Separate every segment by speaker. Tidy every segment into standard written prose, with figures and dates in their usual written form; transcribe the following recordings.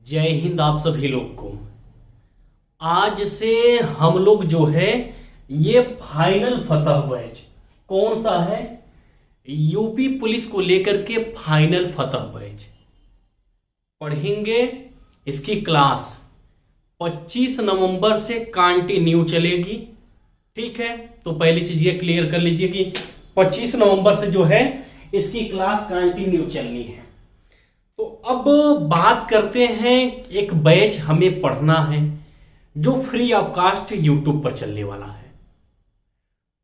Speaker 1: जय हिंद आप सभी लोग को। आज से हम लोग जो है ये फाइनल फतह बैच कौन सा है, यूपी पुलिस को लेकर के फाइनल फतह बैच पढ़ेंगे। इसकी क्लास 25 नवंबर से कंटिन्यू चलेगी। ठीक है, तो पहली चीज ये क्लियर कर लीजिए कि 25 नवंबर से जो है इसकी क्लास कंटिन्यू चलनी है। तो अब बात करते हैं, एक बैच हमें पढ़ना है जो फ्री ऑफ कास्ट यूट्यूब पर चलने वाला है।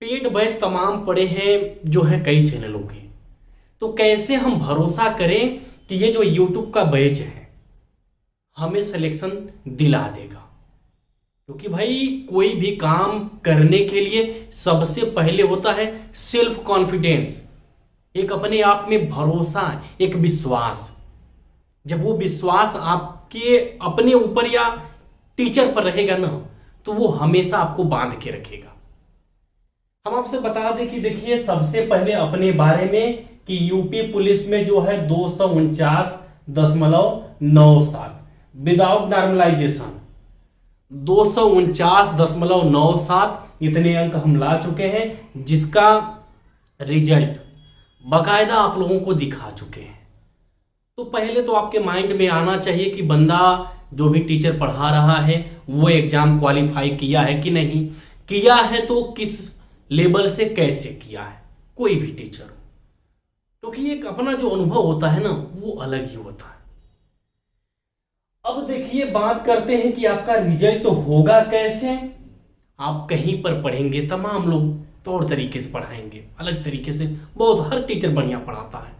Speaker 1: पेड बैच तमाम पड़े हैं जो है कई चैनलों के, तो कैसे हम भरोसा करें कि ये जो यूट्यूब का बैच है हमें सिलेक्शन दिला देगा। क्योंकि भाई कोई भी काम करने के लिए सबसे पहले होता है सेल्फ कॉन्फिडेंस, एक अपने आप में भरोसा, एक विश्वास। जब वो विश्वास आपके अपने ऊपर या टीचर पर रहेगा ना, तो वो हमेशा आपको बांध के रखेगा। हम आपसे बता दें कि देखिए सबसे पहले अपने बारे में कि यूपी पुलिस में जो है 249.97 विदाउट नॉर्मलाइजेशन 249.97 इतने अंक हम ला चुके हैं, जिसका रिजल्ट बाकायदा आप लोगों को दिखा चुके हैं। तो पहले तो आपके माइंड में आना चाहिए कि बंदा जो भी टीचर पढ़ा रहा है वो एग्जाम क्वालिफाई किया है कि नहीं किया है, तो किस लेवल से कैसे किया है, कोई भी टीचर हो। क्योंकि एक अपना जो अनुभव होता है ना वो अलग ही होता है। अब देखिए बात करते हैं कि आपका रिजल्ट होगा कैसे। आप कहीं पर पढ़ेंगे, तमाम लोग तौर तरीके से पढ़ाएंगे, अलग तरीके से, बहुत हर टीचर बढ़िया पढ़ाता है,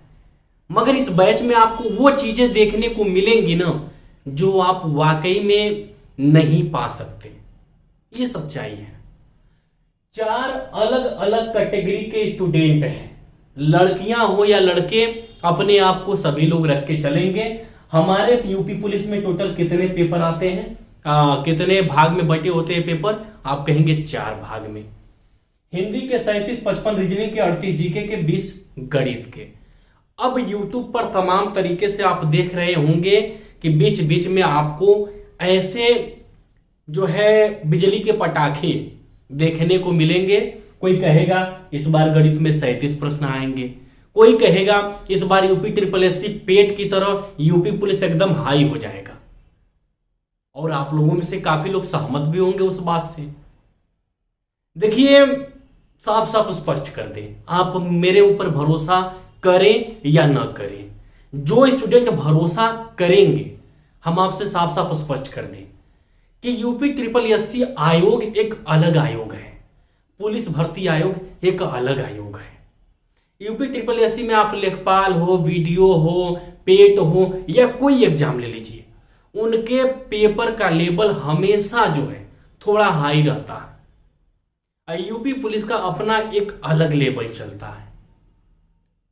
Speaker 1: मगर इस बैच में आपको वो चीजें देखने को मिलेंगी ना जो आप वाकई में नहीं पा सकते। ये सच्चाई है। 4 अलग अलग कैटेगरी के स्टूडेंट हैं, लड़कियां हो या लड़के, अपने आप को सभी लोग रख के चलेंगे। हमारे यूपी पुलिस में टोटल कितने पेपर आते हैं, कितने भाग में बटे होते हैं पेपर, आप कहेंगे 4 भाग में। हिंदी के 37, 55 रीजनिंग के, 38 जीके के, 20 गणित के। अब YouTube पर तमाम तरीके से आप देख रहे होंगे कि बीच बीच में आपको ऐसे जो है बिजली के पटाखे देखने को मिलेंगे। कोई कहेगा इस बार गणित में 37 प्रश्न आएंगे, कोई कहेगा इस बार यूपी ट्रिपल एससी पेट की तरह यूपी पुलिस एकदम हाई हो जाएगा। और आप लोगों में से काफी लोग सहमत भी होंगे उस बात से। देखिए साफ साफ स्पष्ट कर दें, आप मेरे ऊपर भरोसा करें या ना करें, जो स्टूडेंट भरोसा करेंगे हम आपसे साफ साफ स्पष्ट कर दें कि यूपी ट्रिपल एससी आयोग एक अलग आयोग है, पुलिस भर्ती आयोग एक अलग आयोग है। यूपी ट्रिपल एससी में आप लेखपाल हो, वीडियो हो, पेट हो या कोई एग्जाम ले लीजिए, उनके पेपर का लेवल हमेशा जो है थोड़ा हाई रहता है। यूपी पुलिस का अपना एक अलग लेवल चलता है।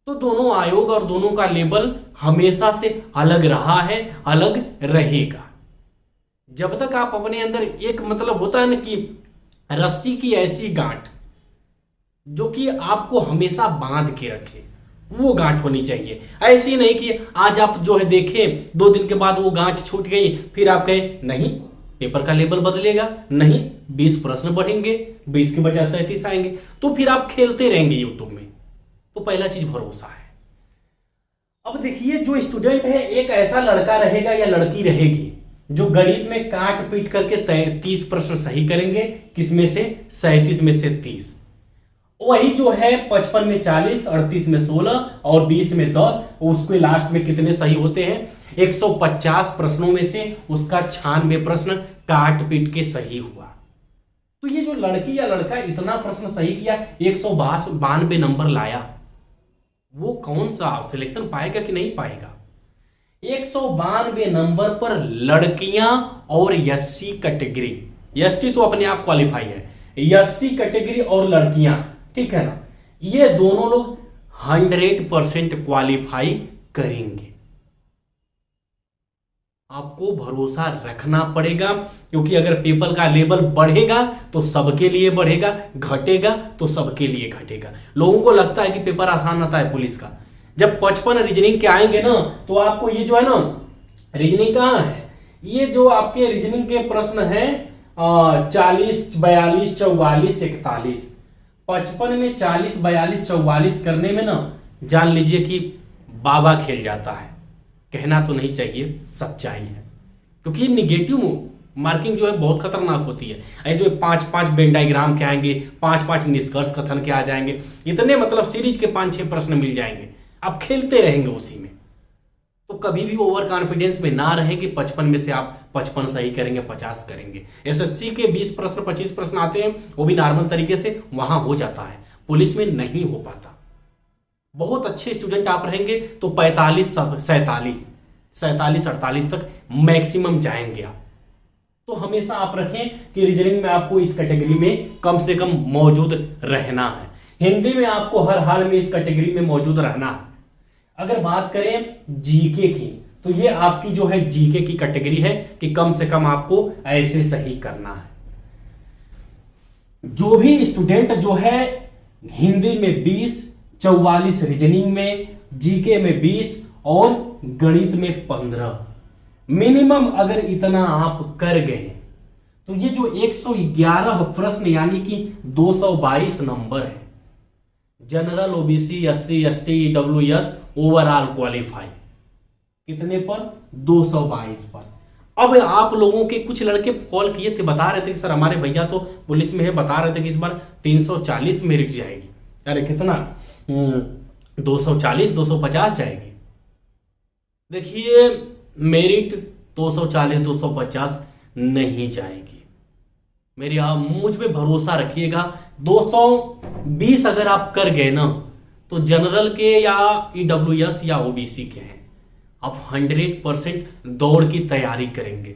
Speaker 1: तो दोनों आयोग और दोनों का लेवल हमेशा से अलग रहा है, अलग रहेगा। जब तक आप अपने अंदर एक मतलब होता है ना कि रस्सी की ऐसी गांठ जो कि आपको हमेशा बांध के रखे, वो गांठ होनी चाहिए। ऐसी नहीं कि आज आप जो है देखें 2 दिन के बाद वो गांठ छूट गई, फिर आप कहें नहीं पेपर का लेवल बदलेगा, नहीं 20 प्रश्न बढ़ेंगे, 20 के बजाय 37 आएंगे, तो फिर आप खेलते रहेंगे यूट्यूब में। तो पहला चीज भरोसा है। अब देखिए जो स्टूडेंट है, एक ऐसा लड़का रहेगा या लड़की रहेगी जो गणित में काट पीट करके 30 प्रश्न सही करेंगे, किसमें से 37 में से 30। वही जो है 55 में 40, 38 में 16 और 20 में 10, उसके लास्ट में कितने सही होते हैं, 150 प्रश्नों में से उसका 96 प्रश्न काट पीट के सही हुआ। तो ये जो लड़की या लड़का इतना प्रश्न सही किया, 192 नंबर लाया, वो कौन सा सिलेक्शन पाएगा कि नहीं पाएगा। 192 नंबर पर लड़कियां और एससी कैटेगरी, एसटी तो अपने आप क्वालिफाई है, एससी कैटेगरी और लड़कियां, ठीक है ना, ये दोनों लोग 100% क्वालिफाई करेंगे। आपको भरोसा रखना पड़ेगा, क्योंकि अगर पेपर का लेवल बढ़ेगा तो सबके लिए बढ़ेगा, घटेगा तो सबके लिए घटेगा। लोगों को लगता है कि पेपर आसान आता है पुलिस का, जब 55 रीजनिंग के आएंगे ना तो आपको ये जो है ना रीजनिंग कहाँ है, ये जो आपके रीजनिंग के प्रश्न हैं 40, 42, 44, 41, 55 में 40, 42, 44 करने में ना जान लीजिए कि बाबा खेल जाता है। कहना तो नहीं चाहिए, सच्चाई है, क्योंकि निगेटिव मार्किंग जो है बहुत खतरनाक होती है। ऐसे में 5-5 वेन डायग्राम के आएंगे, 5-5 निष्कर्ष कथन के आ जाएंगे, इतने मतलब सीरीज के 5-6 प्रश्न मिल जाएंगे, आप खेलते रहेंगे उसी में। तो कभी भी ओवर कॉन्फिडेंस में ना रहें कि 55 में से आप 55 सही करेंगे, 50 करेंगे। एसएससी के 20 प्रश्न 25 प्रश्न आते हैं, वो भी नॉर्मल तरीके से वहां हो जाता है, पुलिस में नहीं हो पाता। बहुत अच्छे स्टूडेंट आप रहेंगे तो 45, 47, 47, 48 तक मैक्सिमम जाएंगे आप। तो हमेशा आप रखें कि रीजनिंग में आपको इस कैटेगरी में कम से कम मौजूद रहना है। हिंदी में आपको हर हाल में इस कैटेगरी में मौजूद रहना है। अगर बात करें जीके की, तो ये आपकी जो है जीके की कैटेगरी है कि कम से कम आपको ऐसे सही करना है। जो भी स्टूडेंट जो है हिंदी में 20, 44 रीजनिंग में, जीके में 20 और गणित में 15, मिनिमम अगर इतना आप कर गए तो ये जो 111 प्रश्न यानी कि 222 नंबर है, general, OBC, SC, ST, EWS overall qualify कितने पर? 222 पर। अब आप लोगों के कुछ लड़के कॉल किए थे, बता रहे थे कि सर हमारे भैया तो पुलिस में है, बता रहे थे कि इस बार 340 मेरिट जाएगी। अरे कितना? 240, 250 जाएगी। देखिए मेरिट 240, 250 नहीं जाएगी। मेरी आप मुझ पे भरोसा रखिएगा। 220 अगर आप कर गए ना तो जनरल के या ईडब्ल्यूएस या ओबीसी के हैं, आप 100% दौड़ की तैयारी करेंगे।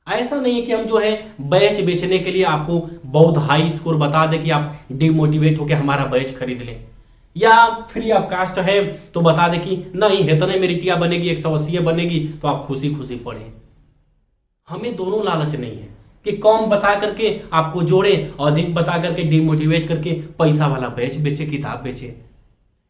Speaker 1: ऐसा नहीं है कि हम जो है बैच बेचने के लिए आपको बहुत हाई स्कोर बता दें कि आप डिमोटिवेट होकर हमारा बैच खरीद लें, या फ्री ऑफ कास्ट है तो बता दें कि नहीं इतने मेरिटिया बनेगी, 180 बनेगी तो आप खुशी खुशी पढ़ें। हमें दोनों लालच नहीं है कि कम बता करके आपको जोड़े, अधिक बता करके डिमोटिवेट करके पैसा वाला बैच बेचे, किताब बेचे।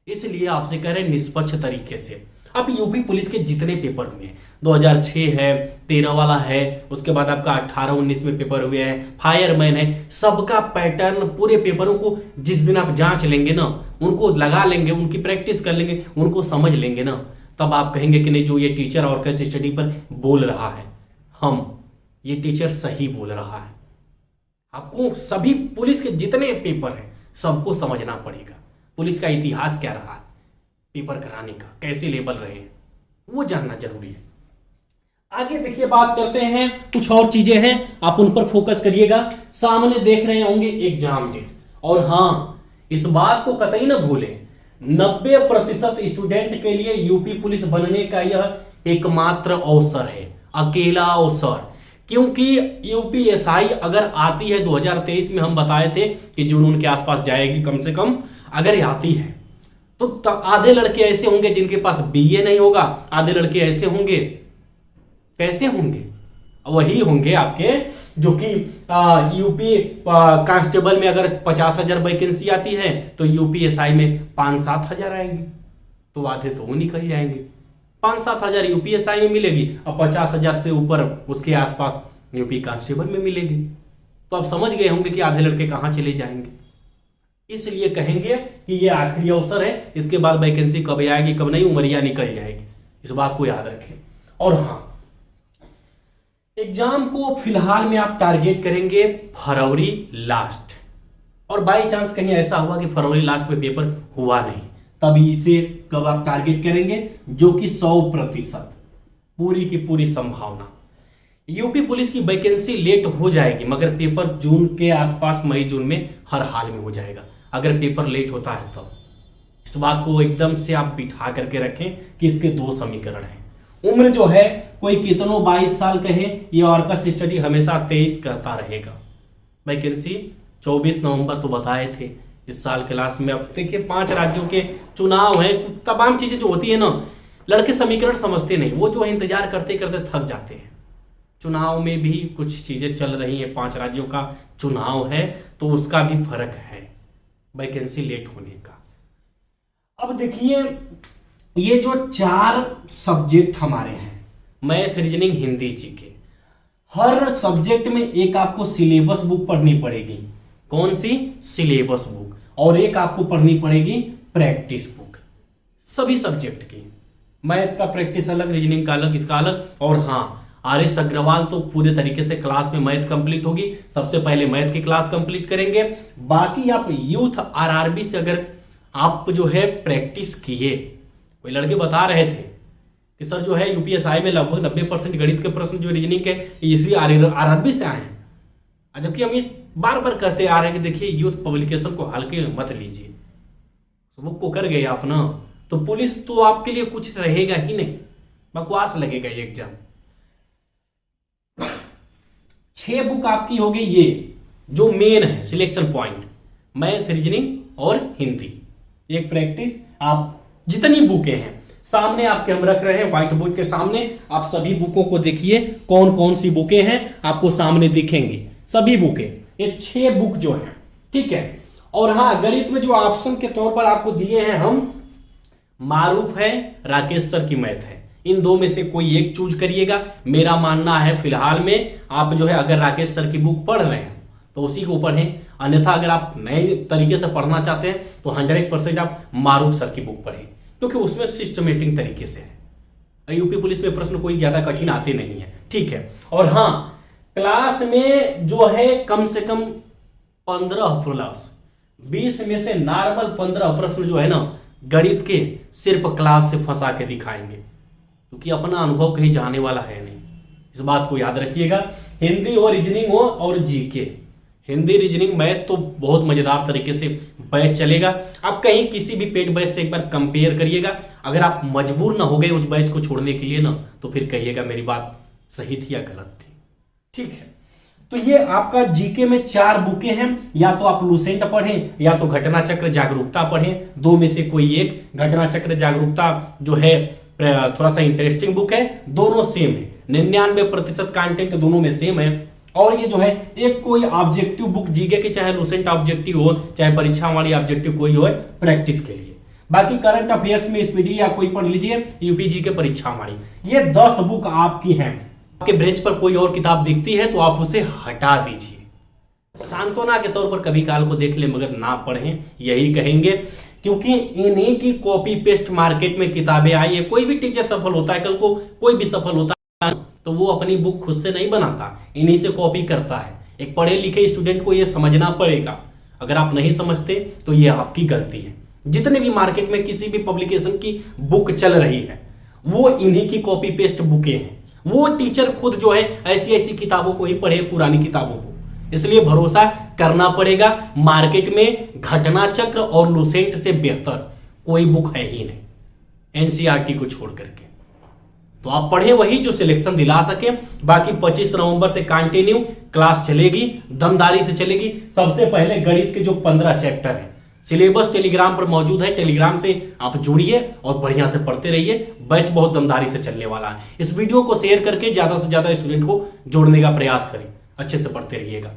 Speaker 1: इसलिए आपसे कह रहे हैं निष्पक्ष तरीके से। अब यूपी पुलिस के जितने पेपर हुए हैं, 2006 है, 13 वाला है, उसके बाद आपका 18-19 में पेपर हुए हैं, फायरमैन है, सबका पैटर्न पूरे पेपरों को जिस दिन आप जांच लेंगे ना, उनको लगा लेंगे, उनकी प्रैक्टिस कर लेंगे, उनको समझ लेंगे ना, तब आप कहेंगे कि नहीं जो ये टीचर और केस स्टडी पर बोल रहा है, ये टीचर सही बोल रहा है। आपको सभी पुलिस के जितने पेपर हैं सबको समझना पड़ेगा। पुलिस का इतिहास क्या रहा है, पेपर कराने का कैसे लेवल रहे हैं, वो जानना जरूरी है। आगे देखिए बात करते हैं, कुछ और चीजें हैं, आप उन पर फोकस करिएगा। सामने देख रहे होंगे एग्जाम डेट, और हाँ इस बात को कतई ना भूलें, 90% स्टूडेंट के लिए यूपी पुलिस बनने का यह एकमात्र अवसर है, अकेला अवसर। क्योंकि यूपीएसआई अगर आती है 2023 में, हम बताए थे कि जून के आसपास जाएगी कम से कम, अगर आती है तो आधे लड़के ऐसे होंगे जिनके पास बीए नहीं होगा, आधे लड़के ऐसे होंगे, कैसे होंगे? वही होंगे आपके जो कि यूपी कांस्टेबल में अगर 50,000 वैकेंसी आती है तो यूपीएसआई में 5-7 हजार आएगी, तो आधे तो वो निकल जाएंगे। 5-7 हजार यूपीएसआई में मिलेगी और 50,000 से ऊपर उसके आसपास यूपी कांस्टेबल में मिलेगी। तो आप समझ गए होंगे कि आधे लड़के कहां चले जाएंगे। इसलिए कहेंगे कि ये आखिरी अवसर है, इसके बाद वैकेंसी कब आएगी कब नहीं, उमरिया निकल जाएगी, इस बात को याद रखें। और हाँ, एग्जाम को फिलहाल में आप टारगेट करेंगे फरवरी लास्ट, और बाई चांस कहीं ऐसा हुआ कि फरवरी लास्ट में पेपर हुआ नहीं, तब इसे कब आप टारगेट करेंगे, जो कि 100% पूरी की पूरी संभावना। यूपी पुलिस की वैकेंसी लेट हो जाएगी, मगर पेपर जून के आसपास, मई जून में हर हाल में हो जाएगा। अगर पेपर लेट होता है तो इस बात को एकदम से आप बिठा करके रखें कि इसके 2 समीकरण हैं। उम्र जो है कोई कितनों 22 साल कहे, ये ऑर्कस स्टडी हमेशा 23 करता रहेगा। वैकेंसी 24 नवंबर तो बताए थे इस साल क्लास में। अब देखिए 5 राज्यों के चुनाव है, तमाम चीजें जो होती है ना, लड़के समीकरण समझते नहीं, वो जो है इंतजार करते करते थक जाते हैं। चुनाव में भी कुछ चीजें चल रही हैं, 5 राज्यों का चुनाव है तो उसका भी फर्क है वैकेंसी लेट होने का। अब देखिए ये जो 4 सब्जेक्ट हमारे हैं, मैथ, रीजनिंग, हिंदी, जीके। हर सब्जेक्ट में एक आपको सिलेबस बुक पढ़नी पड़ेगी। कौन सी? Syllabus book. और एक आपको पढ़नी पड़ेगी प्रैक्टिस बुक, सभी सब्जेक्ट की। मैथ का प्रैक्टिस अलग, रीजनिंग का अलग, इसका अलग। और हाँ, आर.एस. अग्रवाल तो पूरे तरीके से क्लास में मैथ कंप्लीट होगी। सबसे पहले मैथ की क्लास कंप्लीट करेंगे। बाकी आप यूथ आरआरबी से अगर आप जो है प्रैक्टिस किए, कोई लड़के बता रहे थे कि सर जो है यूपीएसआई में लगभग 90% गणित के प्रश्न जो रीजनिंग के इसी आरआरबी से आए हैं। जबकि हम ये बार बार कहते आ रहे हैं कि देखिए यूथ पब्लिकेशन को हल्के मत लीजिए, बुक को कर गए आप ना तो पुलिस तो आपके लिए कुछ रहेगा ही नहीं, बकवास लगेगा ये एग्जाम। 6 बुक आपकी हो गई, ये जो मेन है सिलेक्शन पॉइंट, मैथ, रीजनिंग और हिंदी। एक प्रैक्टिस। आप जितनी बुकें हैं सामने आपके हम रख रहे हैं व्हाइट बोर्ड के सामने, आप सभी बुकों को देखिए कौन कौन सी बुकें हैं आपको सामने दिखेंगी, सभी बुकें। ये 6 बुक जो है, ठीक है। और हाँ, गणित में जो ऑप्शन के तौर पर आपको दिए हैं हम, मारूफ है, राकेश सर की मैथ है, इन दो में से कोई एक चूज करिएगा। मेरा मानना है फिलहाल में आप जो है अगर राकेश सर की बुक पढ़ रहे हैं तो उसी को पढ़ें, अन्यथा अगर आप नए तरीके से पढ़ना चाहते हैं तो 100% आप मारूफ सर की बुक पढ़ें, क्योंकि उसमें सिस्टमेटिक तरीके से है। यूपी पुलिस में प्रश्न कोई ज्यादा कठिन आते नहीं है, ठीक है। और हाँ, क्लास में जो है कम से कम 15 प्लस 20 में से नॉर्मल 15 प्रश्न जो है ना गणित के सिर्फ क्लास से फंसा के दिखाएंगे, क्योंकि अपना अनुभव कहीं जाने वाला है नहीं, इस बात को याद रखिएगा। हिंदी हो, रीजनिंग हो और जीके, हिंदी, रीजनिंग, मैथ तो बहुत मजेदार तरीके से बैच चलेगा। आप कहीं किसी भी पेड बैच से एक बार कंपेयर करिएगा। अगर आप मजबूर ना हो गए उस बैच को छोड़ने के लिए ना, तो फिर कहिएगा मेरी बात सही थी या गलत थी, ठीक है। तो ये आपका जीके में 4 बुकें हैं, या तो आप लूसेंट पढ़ें या तो घटना चक्र जागरूकता पढ़ें, दो में से कोई एक। घटना चक्र जागरूकता जो है थोड़ा सा इंटरेस्टिंग बुक है, दोनों सेम है, 99% कंटेंट दोनों में सेम है। और ये जो है एक कोई ऑब्जेक्टिव बुक जीके की, चाहे लूसेंट ऑब्जेक्टिव हो चाहे परीक्षा वाली ऑब्जेक्टिव कोई हो, प्रैक्टिस के लिए। बाकी करंट अफेयर्स में स्पीडी या कोई पढ़ लीजिए, यूपीजी के परीक्षा वाली। ये 10 बुक आपकी हैं। आपके ब्रेंच पर कोई और किताब दिखती है तो आप उसे हटा दीजिए। सांत्वना के तौर पर कभी काल को देख ले मगर ना पढ़ें, यही कहेंगे, क्योंकि इन्हीं की कॉपी पेस्ट मार्केट में किताबें आई है। कोई भी टीचर सफल होता है, कल को कोई भी सफल होता है तो वो अपनी बुक खुद से नहीं बनाता, इन्हीं से कॉपी करता है। एक पढ़े लिखे स्टूडेंट को ये समझना पड़ेगा। अगर आप नहीं समझते तो ये आपकी गलती है। जितने भी मार्केट में किसी भी पब्लिकेशन की बुक चल रही है वो इन्हीं की कॉपी पेस्ट बुकें हैं। वो टीचर खुद जो है ऐसी ऐसी किताबों को ही पढ़े, पुरानी किताबों को। इसलिए भरोसा करना पड़ेगा, मार्केट में घटना चक्र और लूसेंट से बेहतर कोई बुक है ही नहीं एनसीईआरटी को छोड़ करके। तो आप पढ़े वही जो सिलेक्शन दिला सके। बाकी 25 नवंबर से कंटिन्यू क्लास चलेगी, दमदारी से चलेगी। सबसे पहले गणित के जो 15 चैप्टर है, सिलेबस टेलीग्राम पर मौजूद है, टेलीग्राम से आप जुड़िए और बढ़िया से पढ़ते रहिए। बैच बहुत दमदारी से चलने वाला है। इस वीडियो को शेयर करके ज्यादा से ज्यादा स्टूडेंट को जोड़ने का प्रयास करें, अच्छे से पढ़ते रहिएगा।